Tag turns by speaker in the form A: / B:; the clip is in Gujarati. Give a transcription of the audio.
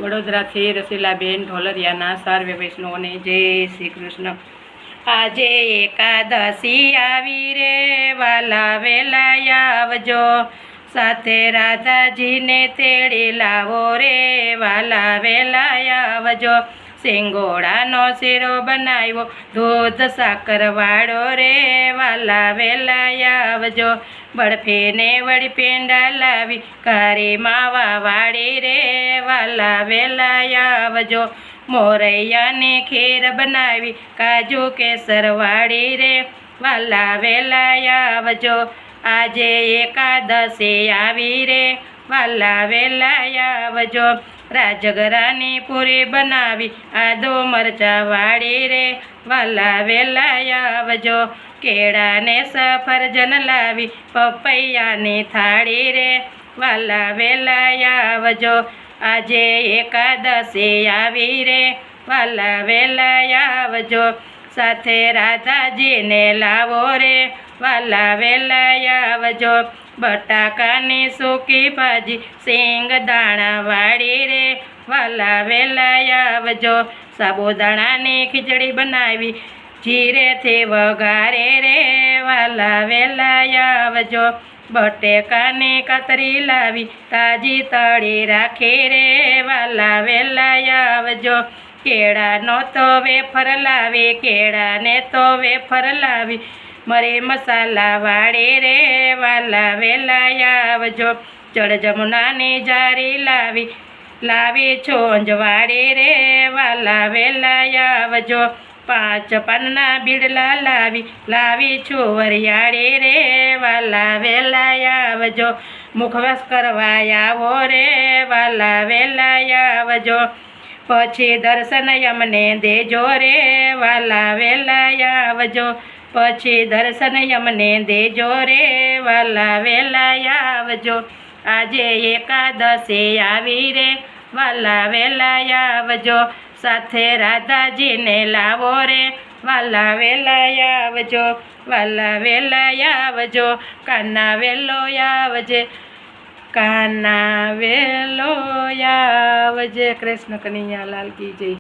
A: વડોદરાથી રસીલાબેન ઢોલરિયાના સર્વે વૈષ્ણવોને જય શ્રી કૃષ્ણ। આજે એકાદશી આવી રે વાલા વેલા આવજો, સાથે રાધાજીને તેડી લાવો રે વાલા વેલા આવજો। સિંગોડાનો શીરો બનાવ્યો દૂધ સાકર વાળો રે વાલા વેલા આવજો। બરફીને વળી પેંડા લાવી કારી માવા વાળી રે વાલા વેલા આવજો। મોરૈયાની ખીર બનાવી કાજુ કેસર વાળી રે વાલા વેલા આવજો। આજે એકાદશી આવી રે વાલા વેલા આવજો। રાજગરાની પૂરી બનાવી આદુ મરચા વાળી રે વાલા વેલા આવજો। કેળાને સફરજન લાવી પપૈયાની થાળી રે વાલા વેલા આવજો। આજે એકાદશી આવી રે વાલા વેલા આવજો। સાથે રાધાજીને લાવો રે વાલા વેલા આવજો। બટાકાની સૂકી ભાજી સિંગ દાણા વાળી રે વાલા વેલા આવજો। સાબુદાણાની ખીચડી બનાવી જીરેથી વઘારે રે વાલા વેલા આવજો। બટેકાની કાતરી લાવી તાજી તળી રાખી રે વાલા વેલા આવજો। કેળાનો તો વેફર લાવી કેળાને તો વેફર લાવી મરી મસાલા વાળી રે વાલા વેલા આવજો। જળ જમુનાની જારી લાવી છોંજ વાળી રે વાલા વેલા આવજો। 5 પાનના બીડલા લાવી છુવરિયાળી રે વાલા વેલા આવજો। મુખવાસ કરવા આવો રે વાલા વેલા આવજો। પછી દર્શન યમને દેજો રે વાલા વેલા આવજો। પછી દર્શન યમને દેજો રે વાલા વેલા આવજો। આજે એકાદશી આવી રે વાલા વેલા આવજો। સાથે રાધાજીને લાવો રે વાલા વેલા આવજો। વાલા વેલા આવજો, કાના વેલો આવજે, કાના વેલો આવજે। કૃષ્ણ કનૈયા લાલ કી જય।